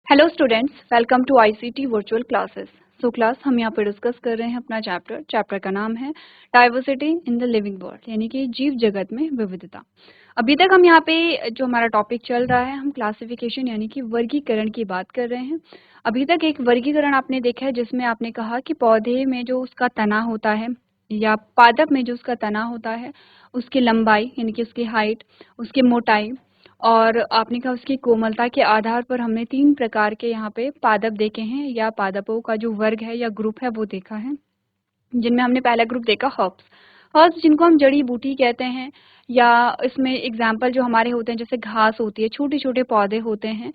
Hello students, welcome to ICT virtual classes. So class हम यहाँ पे डिस्कस कर रहे हैं अपना चैप्टर का नाम है diversity in the living world, यानी कि जीव जगत में विविधता। अभी तक हम यहाँ पे जो हमारा टॉपिक चल रहा है, हम क्लासिफिकेशन यानी कि वर्गीकरण की बात कर रहे हैं। अभी तक एक वर्गीकरण आपने देखा है जिसमें आपने कहा कि पौधे में जो उसका तना होता है या पादप में जो उसका तना होता है, उसकी लंबाई यानी कि उसकी हाइट, उसकी मोटाई और आपने कहा उसकी कोमलता के आधार पर हमने 3 प्रकार के यहाँ पे पादप देखे हैं या पादपों का जो वर्ग है या ग्रुप है वो देखा है, जिनमें हमने पहला ग्रुप देखा हर्ब्स। हर्ब्स जिनको हम जड़ी बूटी कहते हैं, या इसमें एग्जाम्पल जो हमारे होते हैं जैसे घास होती है, छोटे छोटे पौधे होते हैं।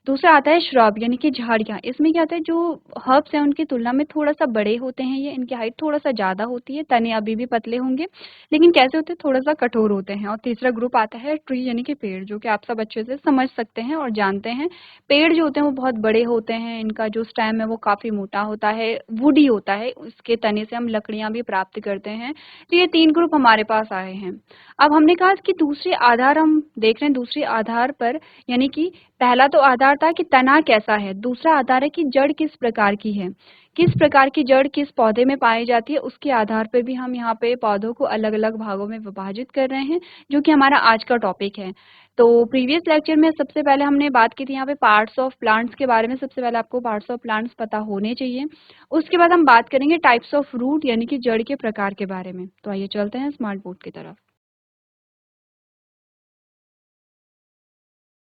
दूसरा आता है श्रब यानी कि झाड़ियाँ। इसमें क्या होता है, जो हर्ब्स हैं उनकी तुलना में थोड़ा सा बड़े होते हैं, ये इनकी हाइट थोड़ा सा ज़्यादा होती है, तने अभी भी पतले होंगे लेकिन कैसे होते हैं, थोड़ा सा कठोर होते हैं। और तीसरा ग्रुप आता है ट्री यानी कि पेड़, जो कि आप सब अच्छे से समझ सकते हैं और जानते हैं। पेड़ जो होते हैं वो बहुत बड़े होते हैं, इनका जो स्टेम है वो काफ़ी मोटा होता है, वुडी होता है, उसके तने से हम लकड़ियाँ भी प्राप्त करते हैं। तो ये 3 ग्रुप हमारे पास आए हैं। अब हमने कहा कि दूसरे आधार हम देख रहे हैं, दूसरे आधार पर यानी कि पहला तो आधार था कि तना कैसा है, दूसरा आधार है कि जड़ किस प्रकार की है, किस प्रकार की जड़ किस पौधे में पाई जाती है। उसके आधार पर भी हम यहाँ पे पौधों को अलग अलग भागों में विभाजित कर रहे हैं, जो कि हमारा आज का टॉपिक है। तो प्रीवियस लेक्चर में सबसे पहले हमने बात की थी यहाँ पे पार्ट्स ऑफ प्लांट्स के बारे में। सबसे पहले आपको पार्ट्स ऑफ प्लांट्स पता होने चाहिए। उसके बाद हम बात करेंगे टाइप्स ऑफ रूट यानी कि जड़ के प्रकार के बारे में। तो आइए चलते हैं स्मार्ट बोर्ड की तरफ।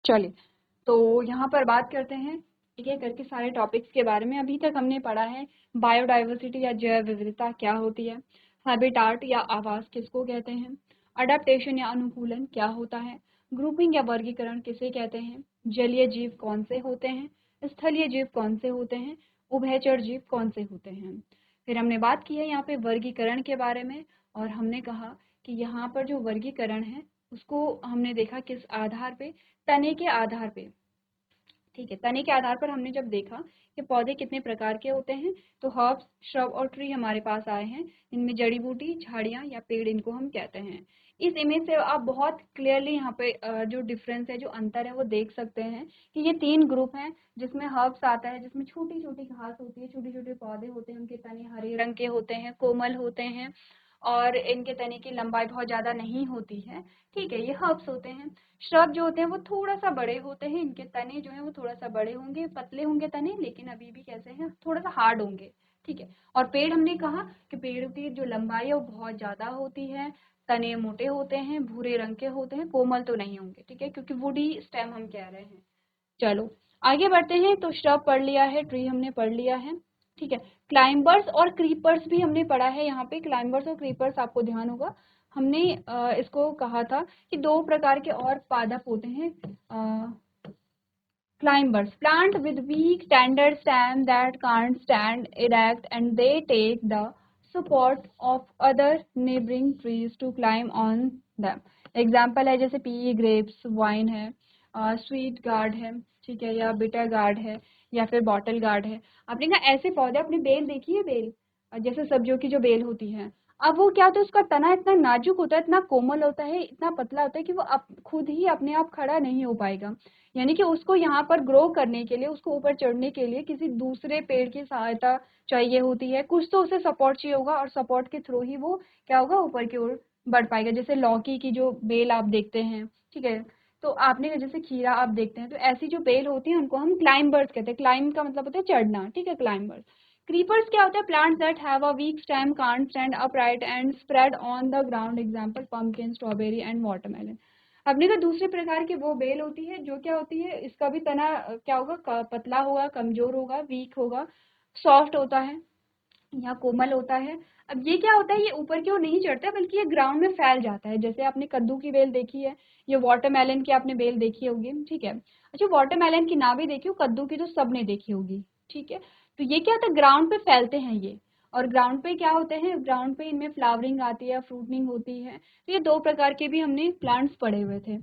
चलिए, तो यहाँ पर बात करते हैं एक एक करके सारे टॉपिक्स के बारे में। अभी तक हमने पढ़ा है बायोडाइवर्सिटी या जैव विविधता क्या होती है, हैबिटाट या आवास किसको कहते हैं, अडेप्टेशन या अनुकूलन क्या होता है, ग्रुपिंग या वर्गीकरण किसे कहते हैं, जलीय जीव कौन से होते हैं, स्थलीय जीव कौन से होते हैं, उभयचर जीव कौन से होते हैं। फिर हमने बात की है यहाँ पे वर्गीकरण के बारे में, और हमने कहा कि यहाँ पर जो वर्गीकरण है उसको हमने देखा किस आधार पे, तने के आधार पे। ठीक है, तने के आधार पर हमने जब देखा कि पौधे कितने प्रकार के होते हैं, तो हर्ब्स, श्रब और ट्री हमारे पास आए हैं। इनमें जड़ी बूटी, झाड़ियाँ या पेड़ इनको हम कहते हैं। इस इमेज से आप बहुत क्लियरली यहाँ पे जो डिफरेंस है, जो अंतर है वो देख सकते हैं कि ये 3 ग्रुप हैं, जिसमें हर्ब्स आता है जिसमें छोटी छोटी घास होती है, छोटे छोटे पौधे होते हैं, उनके तने हरे रंग के होते हैं, कोमल होते हैं और इनके तने की लंबाई बहुत ज़्यादा नहीं होती है। ठीक है, ये हर्ब्स होते हैं। श्रब जो होते हैं वो थोड़ा सा बड़े होते हैं, इनके तने जो हैं वो थोड़ा सा बड़े होंगे, पतले होंगे तने, लेकिन अभी भी कैसे हैं, थोड़ा सा हार्ड होंगे। ठीक है, और पेड़ हमने कहा कि पेड़ की जो लंबाई है वो बहुत ज़्यादा होती है, तने मोटे होते हैं, भूरे रंग के होते हैं, कोमल तो नहीं होंगे। ठीक है, क्योंकि वुडी स्टेम हम कह रहे हैं। चलो आगे बढ़ते हैं। तो श्रब पढ़ लिया है, ट्री हमने पढ़ लिया है। ठीक है, क्लाइंबर्स और क्रीपर्स भी हमने पढ़ा है। यहाँ पे क्लाइंबर्स और क्रीपर्स आपको ध्यान होगा, हमने इसको कहा था कि 2 प्रकार के और पादप होते हैं। Climbers, plant with weak tender stem that can't stand erect and they take the support of other neighboring trees to climb on them. Example है जैसे पी ग्रेप्स, वाइन है, स्वीट गार्ड है, ठीक है, या बिटर गार्ड है, या फिर बॉटल गार्ड है। आपने कहा ऐसे पौधे, अपने बेल देखी है, बेल जैसे सब्जियों की जो बेल होती है, अब वो क्या होता है, उसका तना इतना नाजुक होता है, इतना कोमल होता है, इतना पतला होता है कि वो खुद ही अपने आप खड़ा नहीं हो पाएगा। यानी कि उसको यहाँ पर ग्रो करने के लिए, उसको ऊपर चढ़ने के लिए किसी दूसरे पेड़ की सहायता चाहिए होती है, कुछ तो उसे सपोर्ट चाहिए होगा, और सपोर्ट के थ्रू ही वो क्या होगा, ऊपर की ओर बढ़ पाएगा। जैसे लौकी की जो बेल आप देखते हैं, ठीक है, तो आपने जैसे खीरा आप देखते हैं, तो ऐसी जो बेल होती है उनको हम क्लाइंबर्स कहते हैं। क्लाइंब का मतलब होता है चढ़ना। ठीक है, क्लाइंबर्स। क्रीपर्स क्या होता है, plants that have a week stem, can't stand upright and spread on the ground, example pumpkin, strawberry and watermelon. अपने का दूसरे प्रकार की वो बेल होती है जो क्या होती है, इसका भी तना क्या होगा, पतला होगा, कमजोर होगा, वीक होगा, सॉफ्ट होता है या कोमल होता है। अब ये क्या होता है, ये ऊपर की ओर नहीं चढ़ता बल्कि ये ग्राउंड में फैल जाता है। जैसे आपने कद्दू की बेल देखी है, ये वाटरमेलन की आपने बेल देखी होगी। ठीक है, अच्छा, वाटरमेलन की ना भी देखी हो, कद्दू की तो सबने देखी होगी। ठीक है, तो ये क्या होता है, ग्राउंड पे फैलते हैं ये, और ग्राउंड पे क्या होते हैं, ग्राउंड पे इनमें फ्लावरिंग आती है, फ्रूटनिंग होती है। तो ये 2 प्रकार के भी हमने प्लांट्स पढ़े हुए थे।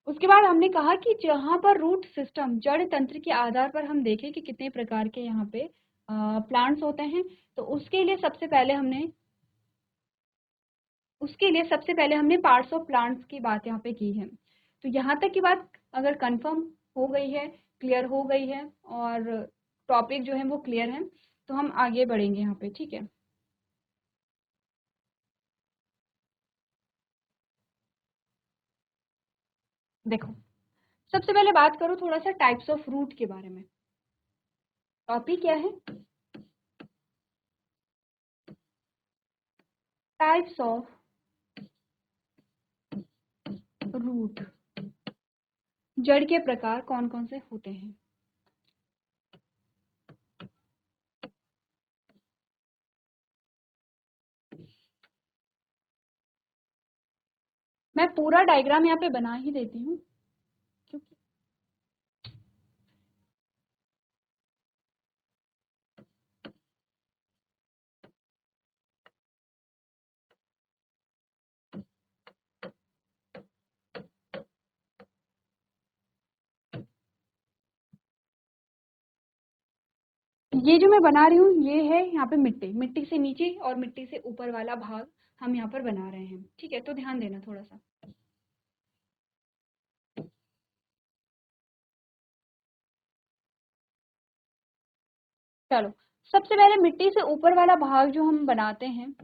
उसके बाद हमने कहा कि जहाँ पर रूट सिस्टम, जड़ तंत्र के आधार पर हम देखें कि कितने प्रकार के यहाँ पे प्लांट्स होते हैं, तो उसके लिए सबसे पहले हमने पार्ट्स ऑफ प्लांट्स की बात यहाँ पे की है। तो यहाँ तक की बात अगर कंफर्म हो गई है, क्लियर हो गई है और टॉपिक जो है वो क्लियर है, तो हम आगे बढ़ेंगे यहाँ पे, ठीक है। देखो, सबसे पहले बात करो थोड़ा सा टाइप्स ऑफ रूट के बारे में। टॉपिक क्या है? टाइप्स ऑफ रूट, जड़ के प्रकार कौन कौन से होते हैं। मैं पूरा डायग्राम यहाँ पे बना ही देती हूँ, क्योंकि ये जो मैं बना रही हूँ ये है यहाँ पे मिट्टी, मिट्टी से नीचे और मिट्टी से ऊपर वाला भाग हम यहाँ पर बना रहे हैं, ठीक है। तो ध्यान देना थोड़ा सा। चलो, सबसे पहले मिट्टी से ऊपर वाला भाग जो हम बनाते हैं,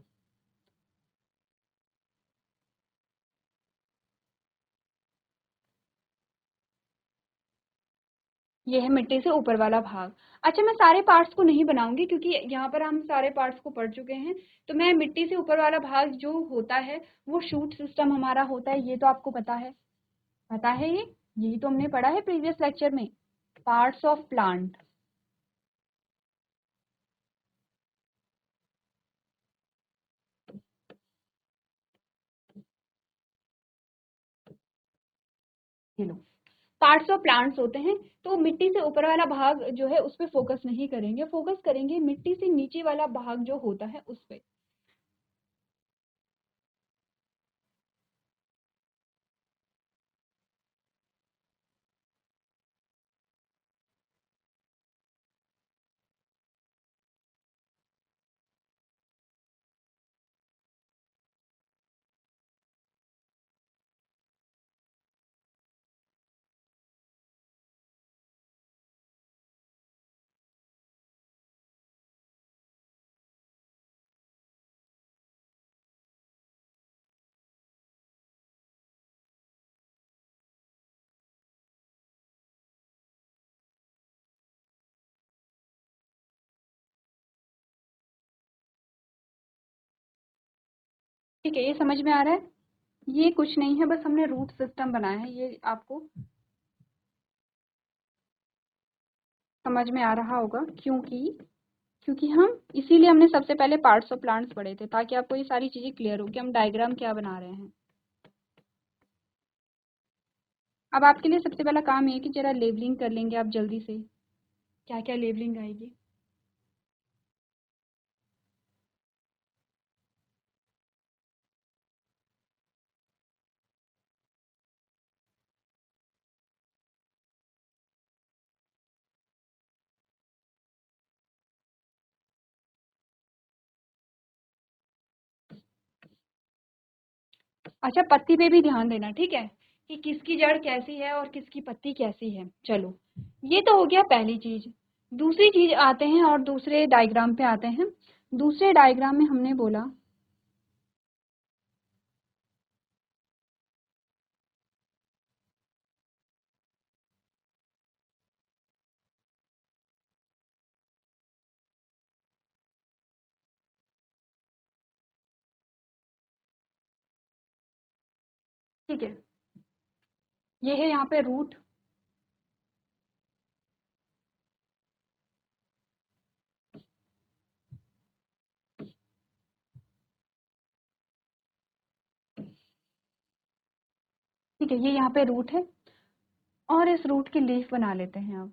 ये है मिट्टी से ऊपर वाला भाग। अच्छा, मैं सारे पार्ट्स को नहीं बनाऊंगी क्योंकि यहाँ पर हम सारे पार्ट्स को पढ़ चुके हैं। तो मैं मिट्टी से ऊपर वाला भाग जो होता है वो शूट सिस्टम हमारा होता है, ये तो आपको पता है। पता है ये, यही तो हमने पढ़ा है प्रीवियस लेक्चर में, पार्ट्स ऑफ प्लांट। ये लो, पार्ट्स ऑफ प्लांट्स होते हैं। तो मिट्टी से ऊपर वाला भाग जो है उस पर फोकस नहीं करेंगे, फोकस करेंगे मिट्टी से नीचे वाला भाग जो होता है उस पे। ठीक है, ये समझ में आ रहा है। ये कुछ नहीं है, बस हमने रूट सिस्टम बनाया है, ये आपको समझ में आ रहा होगा। क्योंकि क्योंकि हम इसीलिए हमने सबसे पहले पार्ट्स ऑफ प्लांट्स पढ़े थे, ताकि आपको ये सारी चीजें क्लियर हो कि हम डायग्राम क्या बना रहे हैं। अब आपके लिए सबसे पहला काम ये है कि जरा लेबलिंग कर लेंगे आप जल्दी से। क्या क्या लेबलिंग आएगी? अच्छा, पत्ती पे भी ध्यान देना, ठीक है, कि किसकी जड़ कैसी है और किसकी पत्ती कैसी है। चलो, ये तो हो गया पहली चीज। दूसरी चीज आते हैं और दूसरे डायग्राम पे आते हैं। दूसरे डायग्राम में हमने बोला, ठीक है, ये है यहाँ पे रूट। ठीक है, ये यहाँ पे रूट है और इस रूट की लीफ बना लेते हैं अब।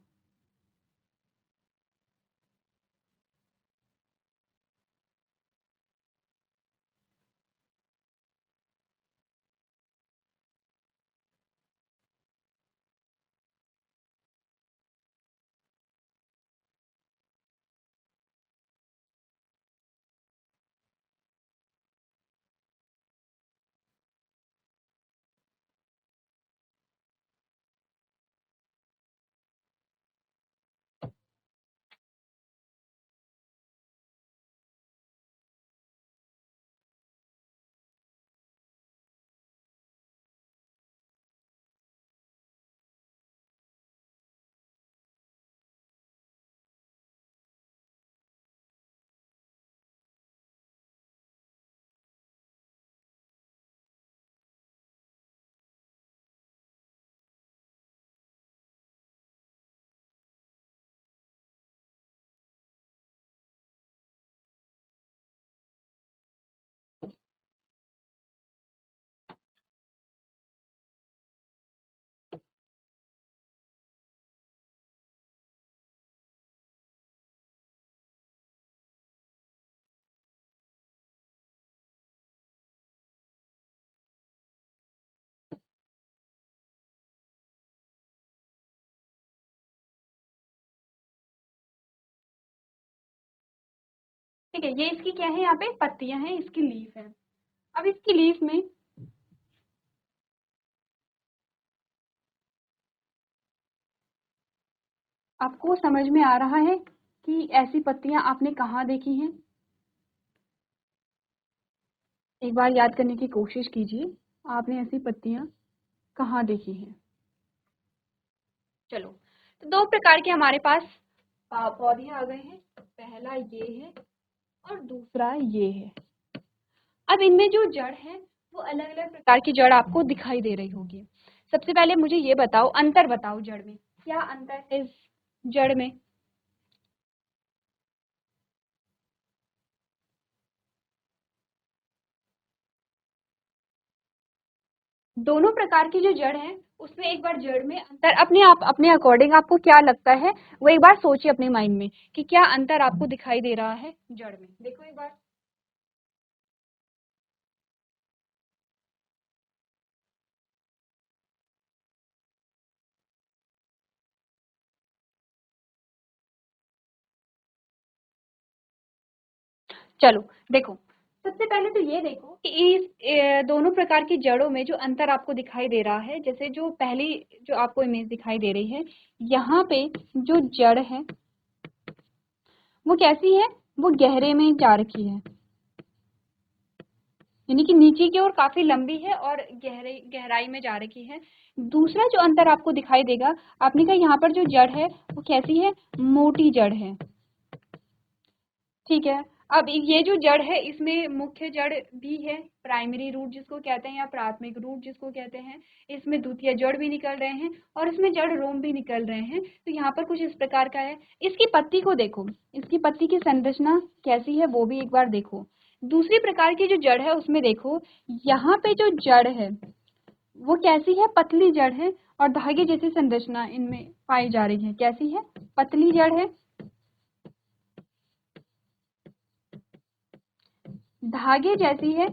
ठीक है, ये इसकी क्या है, यहाँ पे पत्तियां हैं, इसकी लीफ है। अब इसकी लीफ में आपको समझ में आ रहा है कि ऐसी पत्तियां आपने कहाँ देखी हैं? एक बार याद करने की कोशिश कीजिए, आपने ऐसी पत्तियां कहाँ देखी हैं? चलो, तो दो प्रकार के हमारे पास पौधे आ गए हैं। पहला ये है और दूसरा ये है। अब इनमें जो जड़ है वो अलग अलग प्रकार की जड़ आपको दिखाई दे रही होगी। सबसे पहले मुझे ये बताओ, अंतर बताओ जड़ में, क्या अंतर है इस जड़ में? दोनों प्रकार की जो जड़ है उसमें एक बार जड़ में अंतर अपने आप, अपने अकॉर्डिंग आपको क्या लगता है वो एक बार सोचिए अपने माइंड में कि क्या अंतर आपको दिखाई दे रहा है जड़ में। देखो एक बार। चलो देखो, सबसे पहले तो ये देखो कि इस दोनों प्रकार की जड़ों में जो अंतर आपको दिखाई दे रहा है, जैसे जो पहली जो आपको इमेज दिखाई दे रही है, यहाँ पे जो जड़ है वो कैसी है, वो गहरे में जा रखी है, यानी कि नीचे की ओर काफी लंबी है और गहराई में जा रखी है। दूसरा जो अंतर आपको दिखाई देगा, आपने कहा यहाँ पर जो जड़ है वो कैसी है, मोटी जड़ है। ठीक है, अब ये जो जड़ है इसमें मुख्य जड़ भी है, प्राइमरी रूट जिसको कहते हैं या प्राथमिक रूट जिसको कहते हैं। इसमें द्वितीय जड़ भी निकल रहे हैं और इसमें जड़ रोम भी निकल रहे हैं। तो यहाँ पर कुछ इस प्रकार का है। इसकी पत्ती को देखो, इसकी पत्ती की संरचना कैसी है वो भी एक बार देखो। दूसरी प्रकार की जो जड़ है उसमें देखो, यहाँ पे जो जड़ है वो कैसी है, पतली जड़ है और धागे जैसी संरचना इनमें पाई जा रही है। कैसी है, पतली जड़ है, धागे जैसी है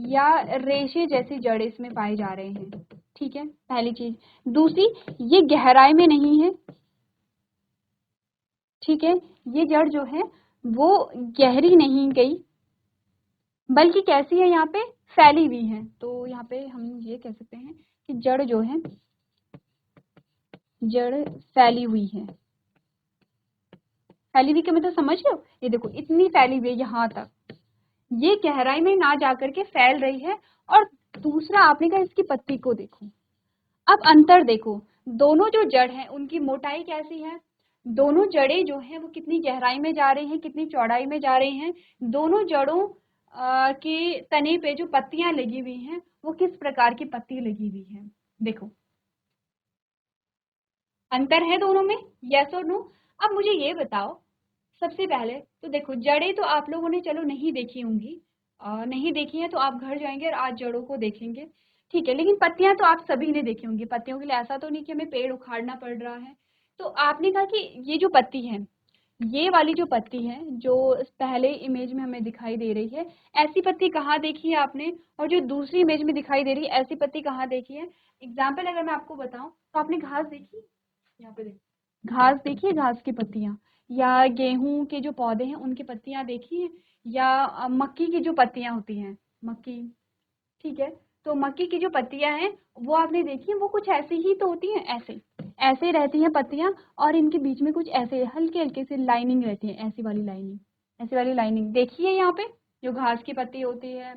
या रेशे जैसी जड़ इसमें पाए जा रहे हैं। ठीक है, पहली चीज। दूसरी, ये गहराई में नहीं है। ठीक है, ये जड़ जो है वो गहरी नहीं गई, बल्कि कैसी है, यहाँ पे फैली हुई है। तो यहाँ पे हम ये कह सकते हैं कि जड़ जो है, जड़ फैली हुई है। फैली हुई का मतलब समझ रहे हो, ये देखो इतनी फैली हुई है यहाँ तक, ये गहराई में ना जाकर के फैल रही है। और दूसरा आपने कहा इसकी पत्ती को देखो। अब अंतर देखो, दोनों जो जड़ हैं उनकी मोटाई कैसी है, दोनों जड़ें जो हैं वो कितनी गहराई में जा रही हैं, कितनी चौड़ाई में जा रही हैं। दोनों जड़ों के तने पे जो पत्तियां लगी हुई हैं वो किस प्रकार की पत्ती लगी हुई है। देखो अंतर है दोनों में, यस और नो। अब मुझे ये बताओ, सबसे पहले तो देखो जड़ें तो आप लोगों ने चलो नहीं देखी होंगी, नहीं देखी है तो आप घर जाएंगे और आज जड़ों को देखेंगे। ठीक है, लेकिन पत्तियां तो आप सभी ने देखी होंगी। पत्तियों के लिए ऐसा तो नहीं कि हमें पेड़ उखाड़ना पड़ रहा है। तो आपने कहा कि ये जो पत्ती है, ये वाली जो पत्ती है जो पहले इमेज में हमें दिखाई दे रही है, ऐसी पत्ती कहाँ देखी है आपने, और जो दूसरी इमेज में दिखाई दे रही है ऐसी पत्ती कहाँ देखी है? एग्जाम्पल अगर मैं आपको बताऊं तो आपने घास देखी, यहाँ पे देखो घास देखी है, घास की पत्तियां, या गेहूं के जो पौधे हैं उनकी पत्तियां देखी हैं, या मक्की की जो पत्तियां होती हैं, मक्की। ठीक है, तो मक्की की जो पत्तियां हैं वो आपने देखी है, वो कुछ ऐसी ही तो होती हैं, ऐसे ऐसे रहती हैं पत्तियां, और इनके बीच में कुछ ऐसे हल्के हल्के से लाइनिंग रहती है, ऐसी वाली लाइनिंग, ऐसी वाली लाइनिंग देखी है यहाँ पे, जो घास की पत्ती होती है,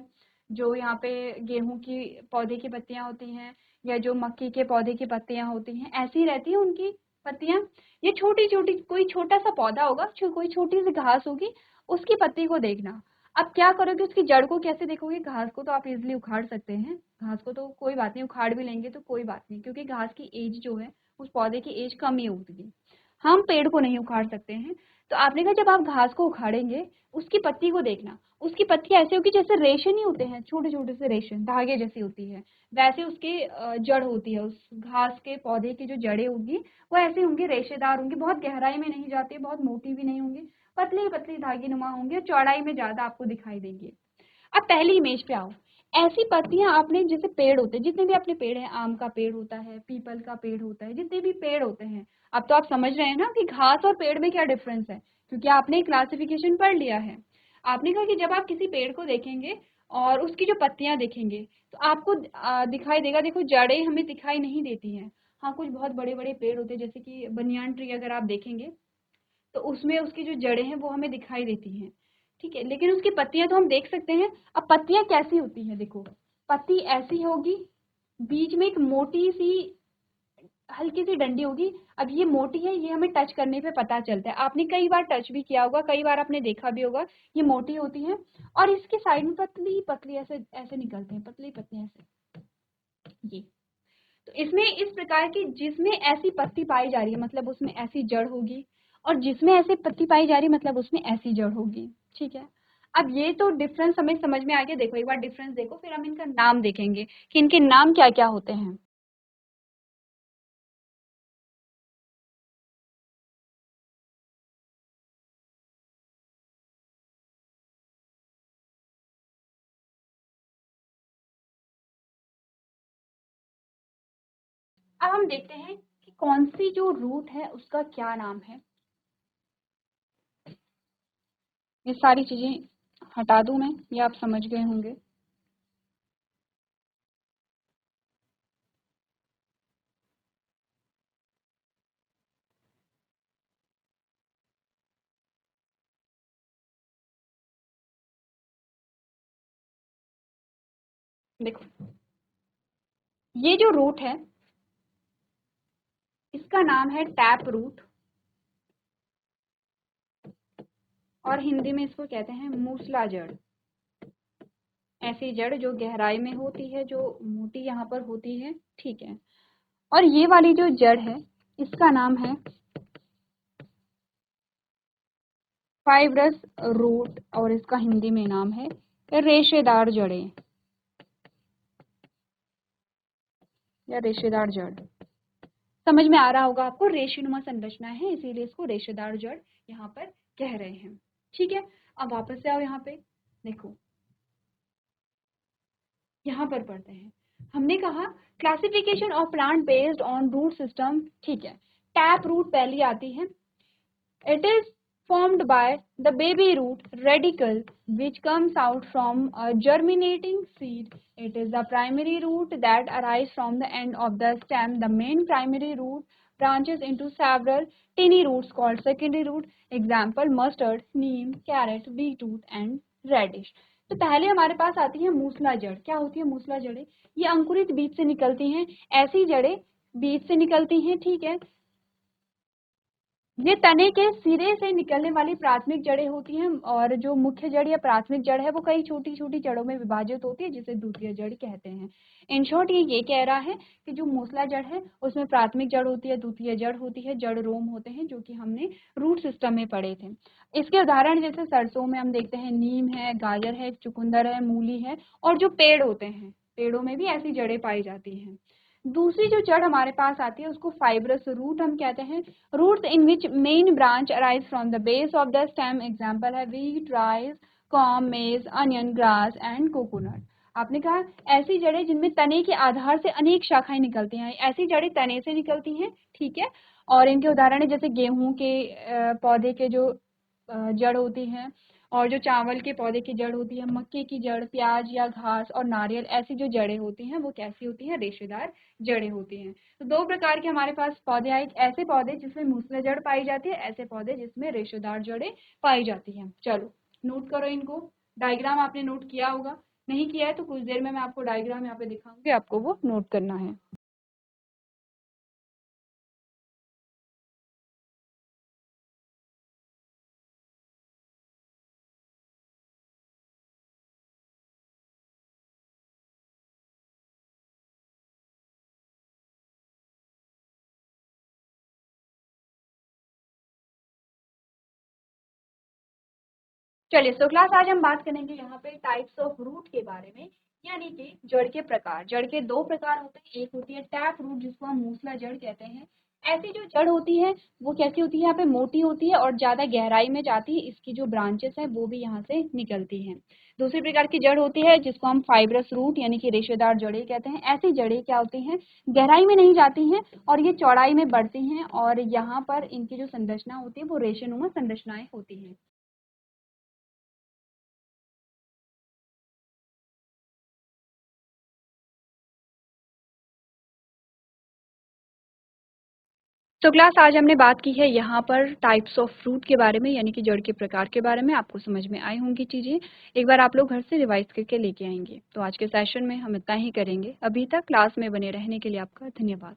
जो यहाँ पे गेहूं की पौधे की पत्तियां होती हैं, या जो मक्की के पौधे की पत्तियां होती हैं, ऐसी रहती हैं उनकी पत्तियां। ये छोटी छोटी, कोई छोटा सा पौधा होगा, कोई छोटी सी घास होगी, उसकी पत्ती को देखना। अब क्या करोगे, उसकी जड़ को कैसे देखोगे? घास को तो आप इजीली उखाड़ सकते हैं, घास को तो कोई बात नहीं, उखाड़ भी लेंगे तो कोई बात नहीं, क्योंकि घास की एज जो है, उस पौधे की एज कम ही होगी। हम पेड़ को नहीं उखाड़ सकते हैं। तो आपने कहा जब आप घास को उखाड़ेंगे, उसकी पत्ती को देखना, उसकी पत्ती ऐसे होगी जैसे रेशे नहीं होते हैं, छोटे छोटे से रेशे धागे जैसी होती है, वैसे उसके जड़ होती है, उस घास के पौधे की जो जड़ें होगी वो ऐसे होंगी, रेशेदार होंगी, बहुत गहराई में नहीं जाती, बहुत मोटी भी नहीं होंगी, पतली पतली धागे नुमा होंगे, चौड़ाई में ज्यादा आपको दिखाई देंगे। अब पहली इमेज पे आओ। ऐसी पत्तियां आपने, जैसे पेड़ होते हैं, जितने भी अपने पेड़ हैं, आम का पेड़ होता है, पीपल का पेड़ होता है, जितने भी पेड़ होते हैं, अब तो आप समझ रहे हैं ना कि घास और पेड़ में क्या डिफरेंस है, क्योंकि आपने क्लासिफिकेशन पढ़ लिया है। आपने कहा कि जब आप किसी पेड़ को देखेंगे और उसकी जो पत्तियां देखेंगे तो आपको दिखाई देगा, देखो जड़ें हमें दिखाई नहीं देती हैं। हाँ, कुछ बहुत बड़े बड़े पेड़ होते हैं, जैसे कि बनियान ट्री अगर आप देखेंगे तो उसमें उसकी जो जड़ें हैं वो हमें दिखाई देती हैं, ठीक है, लेकिन उसकी पत्तियां तो हम देख सकते हैं। अब पत्तियां कैसी होती हैं, देखो पत्ती ऐसी होगी, बीच में एक मोटी सी हल्की सी डंडी होगी। अब ये मोटी है, ये हमें टच करने पे पता चलता है, आपने कई बार टच भी किया होगा, कई बार आपने देखा भी होगा, ये मोटी होती है। और इसके साइड में पतली पतली ऐसे ऐसे निकलते हैं, पतली पतली ऐसे, ये। तो इसमें इस प्रकार की जिसमें ऐसी पत्ती पाई जा रही है मतलब उसमें ऐसी जड़ होगी, और जिसमें ऐसी पत्ती पाई जा रही है मतलब उसमें ऐसी जड़ होगी, ठीक है। अब ये तो डिफरेंस हमें समझ में आ गया। देखो एक बार डिफरेंस देखो, फिर हम इनका नाम देखेंगे कि इनके नाम क्या क्या होते हैं। अब हम देखते हैं कि कौन सी जो रूट है उसका क्या नाम है। ये सारी चीजें हटा दूं मैं, ये आप समझ गए होंगे। देखो ये जो रूट है इसका नाम है टैप रूट, और हिंदी में इसको कहते हैं मूसला जड़। ऐसी जड़ जो गहराई में होती है, जो मोटी यहाँ पर होती है, ठीक है। और ये वाली जो जड़ है इसका नाम है फाइब्रस रूट, और इसका हिंदी में नाम है रेशेदार जड़ें या रेशेदार जड़। समझ में आ रहा होगा आपको, रेशेनुमा संरचना है इसीलिए इसको रेशेदार जड़ यहाँ पर कह रहे हैं, ठीक है। अब वापस से आओ यहाँ पे, देखो यहाँ पर पढ़ते हैं। हमने कहा classification of plant based on root system, ठीक है। टैप रूट पहली आती है। It is formed by the baby root radicle which comes out from a germinating seed. It is the primary root that arises from the end of the stem. The main primary root branches into several tiny roots called secondary root. Example mustard, neem, carrot, beetroot and radish. तो पहले हमारे पास आती है मूसला जड़। क्या होती है मूसला जड़ें? ये अंकुरित बीज से निकलती हैं, ऐसी जड़ें बीज से निकलती हैं, ठीक है। ये तने के सिरे से निकलने वाली प्राथमिक जड़ें होती हैं, और जो मुख्य जड़ या प्राथमिक जड़ है वो कई छोटी छोटी जड़ों में विभाजित होती है जिसे द्वितीय जड़ कहते हैं। इन शॉर्ट ये कह रहा है कि जो मूसला जड़ है उसमें प्राथमिक जड़ होती है, द्वितीय जड़ होती है, जड़ रोम होते हैं, जो कि हमने रूट सिस्टम में पढ़े थे। इसके उदाहरण जैसे सरसों में हम देखते हैं नीम है, गाजर है, चुकंदर है, मूली है, और जो पेड़ होते हैं पेड़ों में भी ऐसी जड़ें पाई जाती हैं। दूसरी जो जड़ हमारे पास आती है उसको फाइब्रस रूट हम कहते हैं। Roots in which main branch arise from the base of the stem. Example है wheat, rice, corn, maize, onion, grass and coconut. आपने कहा ऐसी जड़ें जिनमें तने के आधार से अनेक शाखाएं निकलती हैं, ऐसी जड़ें तने से निकलती हैं, ठीक है। और इनके उदाहरण है जैसे गेहूं के पौधे के जो जड़ होती है, और जो चावल के पौधे की जड़ होती है, मक्के की जड़, प्याज या घास और नारियल, ऐसी जो जड़ें होती हैं वो कैसी होती हैं? रेशेदार जड़ें होती हैं। तो दो प्रकार के हमारे पास पौधे आए, ऐसे पौधे जिसमें मूसला जड़ पाई जाती है, ऐसे पौधे जिसमें रेशेदार जड़ें पाई जाती हैं। चलो नोट करो इनको। डायग्राम आपने नोट किया होगा, नहीं किया है तो कुछ देर में मैं आपको डायग्राम यहाँ पे दिखाऊंगी, आपको वो नोट करना है। चलिए सो क्लास आज हम बात करेंगे यहाँ पे टाइप्स ऑफ रूट के बारे में, यानी कि जड़ के प्रकार। जड़ के दो प्रकार होते हैं, एक होती है टैप रूट जिसको हम मूसला जड़ कहते हैं। ऐसी जो जड़ होती है वो कैसी होती है? यहाँ पे मोटी होती है और ज्यादा गहराई में जाती है, इसकी जो ब्रांचेस है वो भी यहाँ से निकलती हैं। दूसरी प्रकार की जड़ होती है जिसको हम फाइब्रस रूट यानी कि रेशेदार जड़ें कहते हैं। ऐसी जड़ें क्या होती हैं? गहराई में नहीं जाती हैं और ये चौड़ाई में बढ़ती हैं, और यहाँ पर इनकी जो संरचना होती है वो रेशेनुमा संरचनाएं होती हैं। सो क्लास आज हमने बात की है यहाँ पर टाइप्स ऑफ फ्रूट के बारे में, यानी कि जड़ के प्रकार के बारे में। आपको समझ में आई होंगी चीज़ें। एक बार आप लोग घर से रिवाइज करके लेके आएंगे। तो आज के सेशन में हम इतना ही करेंगे। अभी तक क्लास में बने रहने के लिए आपका धन्यवाद।